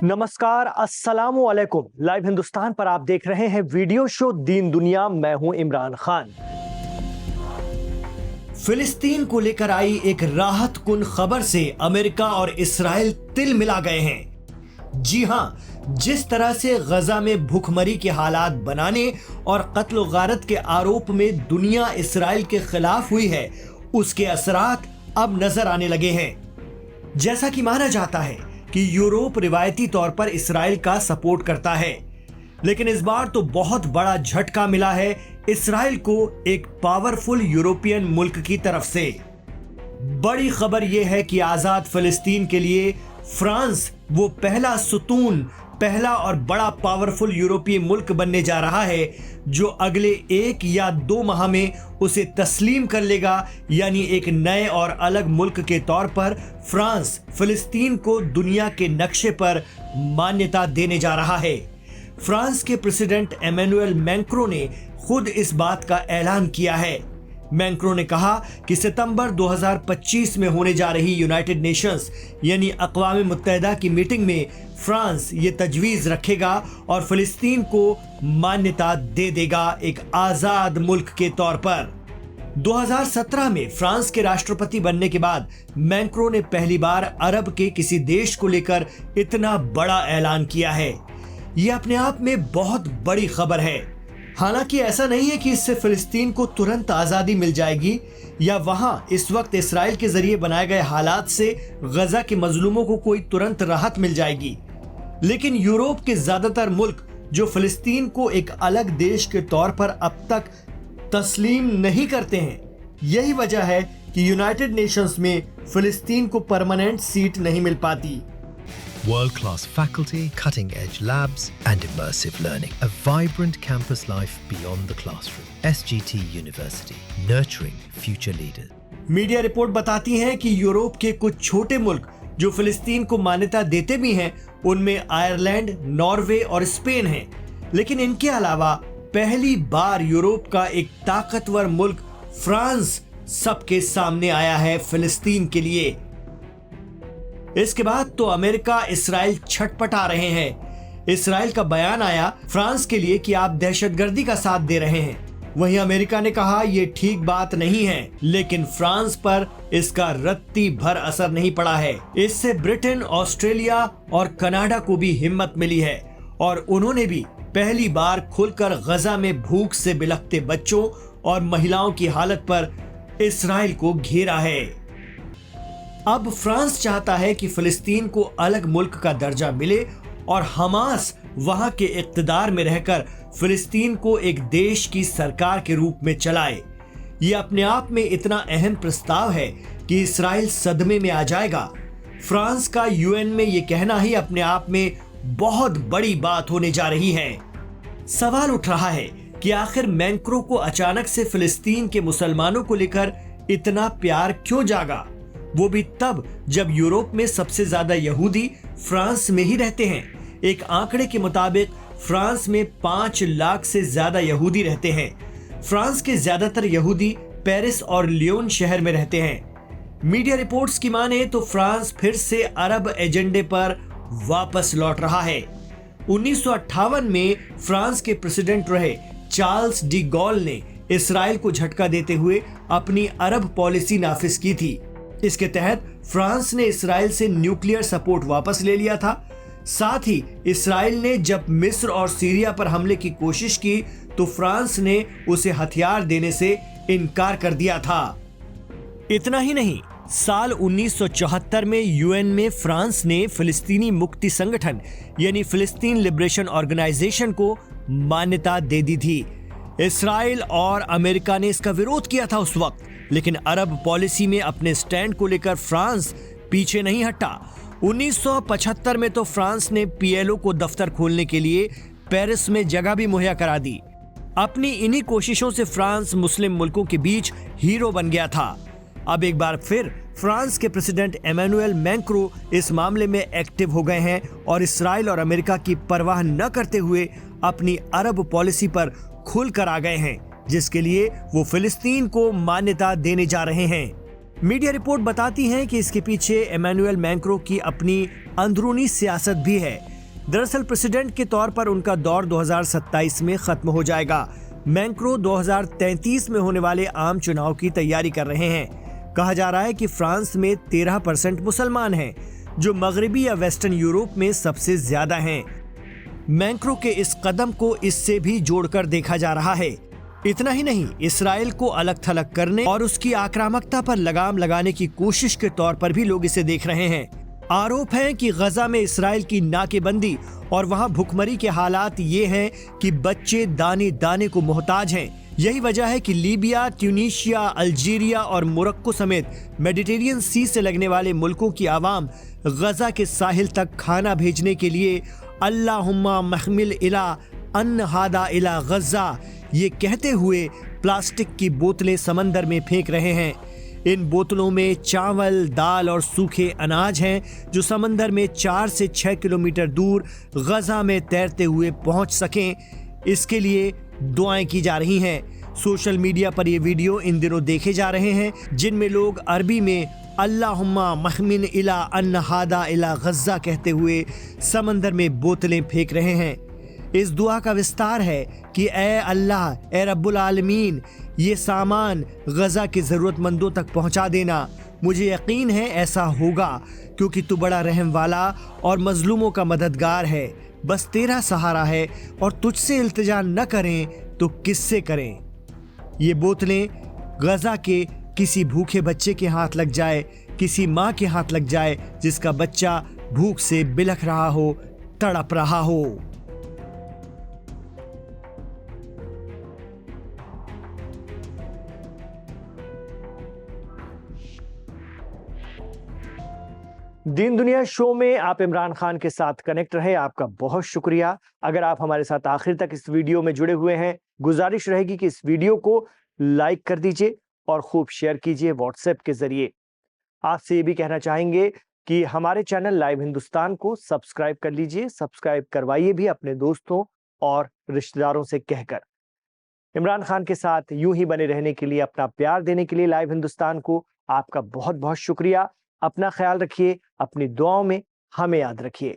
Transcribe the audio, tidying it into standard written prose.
नमस्कार, अस्सलामु अलैकुम। लाइव हिंदुस्तान पर आप देख रहे हैं वीडियो शो दीन दुनिया। मैं हूं इमरान खान। फिलिस्तीन को लेकर आई एक राहत कुन खबर से अमेरिका और इस्राइल तिल मिला गए हैं। जी हां, जिस तरह से गजा में भूखमरी के हालात बनाने और कत्ल गारत के आरोप में दुनिया इस्राइल के खिलाफ हुई है, उसके असरात अब नजर आने लगे हैं। जैसा कि माना जाता है कि यूरोप रिवायती तौर पर इस्राइल का सपोर्ट करता है, लेकिन इस बार तो बहुत बड़ा झटका मिला है इस्राइल को एक पावरफुल यूरोपियन मुल्क की तरफ से। बड़ी खबर यह है कि आजाद फिलिस्तीन के लिए फ्रांस वो पहला सुतून, पहला और बड़ा पावरफुल यूरोपीय मुल्क बनने जा रहा है जो अगले 1 या 2 माह में उसे तस्लीम कर लेगा। यानी एक नए और अलग मुल्क के तौर पर फ्रांस फिलिस्तीन को दुनिया के नक्शे पर मान्यता देने जा रहा है। फ्रांस के प्रेसिडेंट एमेनुएल मैक्रों ने खुद इस बात का ऐलान किया है। मैक्रों ने कहा कि सितंबर 2025 में होने जा रही यूनाइटेड नेशंस यानी अक़वाम मुत्तहिदा की मीटिंग में फ्रांस ये तजवीज़ रखेगा और फिलिस्तीन को मान्यता दे देगा एक आज़ाद मुल्क के तौर पर। 2017 में फ्रांस के राष्ट्रपति बनने के बाद मैक्रों ने पहली बार अरब के किसी देश को लेकर इतना बड़ा ऐलान किया है। यह अपने आप में बहुत बड़ी खबर है। हालांकि ऐसा नहीं है कि इससे फिलिस्तीन को तुरंत आजादी मिल जाएगी या वहां इस वक्त इस्राइल के जरिए बनाए गए हालात से गजा के मजलूमों को कोई तुरंत राहत मिल जाएगी। लेकिन यूरोप के ज्यादातर मुल्क जो फिलिस्तीन को एक अलग देश के तौर पर अब तक तस्लीम नहीं करते हैं, यही वजह है कि यूनाइटेड नेशंस में फिलिस्तीन को परमानेंट सीट नहीं मिल पाती। World-class faculty, cutting-edge labs and immersive learning. A vibrant campus life beyond the classroom. SGT University, nurturing future leaders. Media report बताती हैं कि यूरोप के कुछ छोटे मुल्क जो फिलिस्तीन को मान्यता देते भी हैं, उनमें आयरलैंड, नॉर्वे और स्पेन हैं। लेकिन इनके अलावा पहली बार यूरोप का एक ताकतवर मुल्क फ्रांस सबके सामने आया है फिलिस्तीन के लिए। इसके बाद तो अमेरिका, इस्राइल छटपटा रहे हैं। इस्राइल का बयान आया फ्रांस के लिए कि आप दहशतगर्दी का साथ दे रहे हैं। वहीं अमेरिका ने कहा यह ठीक बात नहीं है, लेकिन फ्रांस पर इसका रत्ती भर असर नहीं पड़ा है। इससे ब्रिटेन, ऑस्ट्रेलिया और कनाडा को भी हिम्मत मिली है और उन्होंने भी पहली बार खुलकर गजा में भूख से बिलखते बच्चों और महिलाओं की हालत पर इस्राइल को घेरा है। अब फ्रांस चाहता है कि फिलिस्तीन को अलग मुल्क का दर्जा मिले और हमास वहां के इक्तदार में रहकर फिलिस्तीन को एक देश की सरकार के रूप में चलाए। यह अपने आप में इतना अहम प्रस्ताव है कि इस्राइल सदमे में आ जाएगा। फ्रांस का यूएन में यह कहना ही अपने आप में बहुत बड़ी बात होने जा रही है। सवाल उठ रहा है कि आखिर मैक्रों को अचानक से फिलिस्तीन के मुसलमानों को लेकर इतना प्यार क्यों जागा, वो भी तब जब यूरोप में सबसे ज्यादा यहूदी फ्रांस में ही रहते हैं। एक आंकड़े के मुताबिक फ्रांस में 5 लाख से ज्यादा यहूदी रहते हैं। फ्रांस के ज्यादातर यहूदी पेरिस और लियोन शहर में रहते हैं। मीडिया रिपोर्ट्स की माने तो फ्रांस फिर से अरब एजेंडे पर वापस लौट रहा है। 1958 में फ्रांस के प्रेसिडेंट रहे चार्ल्स डी गॉल ने इस्राइल को झटका देते हुए अपनी अरब पॉलिसी नाफिज की थी। इसके तहत फ्रांस ने इस्राइल से न्यूक्लियर सपोर्ट वापस ले लिया था। साथ ही इस्राइल ने जब मिस्र और सीरिया पर हमले की कोशिश की तो फ्रांस ने उसे हथियार देने से इनकार कर दिया था। इतना ही नहीं, साल 1974 में यूएन में फ्रांस ने फिलिस्तीनी मुक्ति संगठन यानी फिलिस्तीन लिबरेशन ऑर्गेनाइजेशन को मान्यता दे दी थी। इस्राइल और अमेरिका ने इसका विरोध किया था उस वक्त, लेकिन अरब पॉलिसी में अपने स्टैंड को लेकर फ्रांस पीछे नहीं हटा। 1975 में तो फ्रांस ने पीएलओ को दफ्तर खोलने के लिए पेरिस में जगह भी मुहैया करा दी। अपनी इन्हीं कोशिशों से फ्रांस मुस्लिम मुल्कों के बीच हीरो बन गया था। अब एक बार फिर फ्रांस के प्रेसिडेंट एमेनुएल मैक्रों इस मामले में एक्टिव हो गए हैं और इस्राइल और अमेरिका की परवाह न करते हुए अपनी अरब पॉलिसी पर खुलकर आ गए हैं, जिसके लिए वो फिलिस्तीन को मान्यता देने जा रहे हैं। मीडिया रिपोर्ट बताती है कि इसके पीछे एमेनुएल मैक्रों की अपनी अंदरूनी सियासत भी है। दरअसल प्रेसिडेंट के तौर पर उनका दौर 2027 में खत्म हो जाएगा। मैक्रों 2033 में होने वाले आम चुनाव की तैयारी कर रहे हैं। कहा जा रहा है कि फ्रांस में 13% मुसलमान हैं, जो मगरबी या वेस्टर्न यूरोप में सबसे ज्यादा हैं। मैक्रों के इस कदम को इससे भी जोड़कर देखा जा रहा है। इतना ही नहीं, इसराइल को अलग थलग करने और उसकी आक्रामकता पर लगाम लगाने की कोशिश के तौर पर भी लोग इसे देख रहे हैं। आरोप है कि गजा में इसराइल की नाकेबंदी और वहां भुखमरी के हालात ये हैं कि बच्चे दाने दाने को मोहताज हैं। यही वजह है कि लीबिया, ट्यूनीशिया, अल्जीरिया और मोरक्को समेत मेडिटेरियन सी से लगने वाले मुल्कों की आवाम गजा के साहिल तक खाना भेजने के लिए अल्लाहुम्मा महमिल इला अन्न हादा इला गजा ये कहते हुए प्लास्टिक की बोतलें समंदर में फेंक रहे हैं। इन बोतलों में चावल, दाल और सूखे अनाज हैं जो समंदर में 4 से 6 किलोमीटर दूर गजा में तैरते हुए पहुंच सकें, इसके लिए दुआएं की जा रही हैं। सोशल मीडिया पर ये वीडियो इन दिनों देखे जा रहे हैं जिनमें लोग अरबी में अल्लाहुम्मा महमिन इला अन्न हादा इला गजा कहते हुए समंदर में बोतलें फेंक रहे हैं। इस दुआ का विस्तार है कि ए अल्लाह, ए रब्बुल आलमीन, ये सामान गजा के ज़रूरतमंदों तक पहुंचा देना। मुझे यकीन है ऐसा होगा क्योंकि तू बड़ा रहम वाला और मजलूमों का मददगार है। बस तेरा सहारा है और तुझसे इल्तिजा न करें तो किससे करें। ये बोतलें गजा के किसी भूखे बच्चे के हाथ लग जाए, किसी माँ के हाथ लग जाए जिसका बच्चा भूख से बिलख रहा हो, तड़प रहा हो। दीन दुनिया शो में आप इमरान खान के साथ कनेक्ट रहे, आपका बहुत शुक्रिया। अगर आप हमारे साथ आखिर तक इस वीडियो में जुड़े हुए हैं, गुजारिश रहेगी कि इस वीडियो को लाइक कर दीजिए और खूब शेयर कीजिए व्हाट्सएप के जरिए। आपसे ये भी कहना चाहेंगे कि हमारे चैनल लाइव हिंदुस्तान को सब्सक्राइब कर लीजिए, सब्सक्राइब करवाइए भी अपने दोस्तों और रिश्तेदारों से कहकर। इमरान खान के साथ यूं ही बने रहने के लिए, अपना प्यार देने के लिए लाइव हिंदुस्तान को आपका बहुत बहुत शुक्रिया। अपना ख्याल रखिए, अपनी दुआओं में हमें याद रखिए।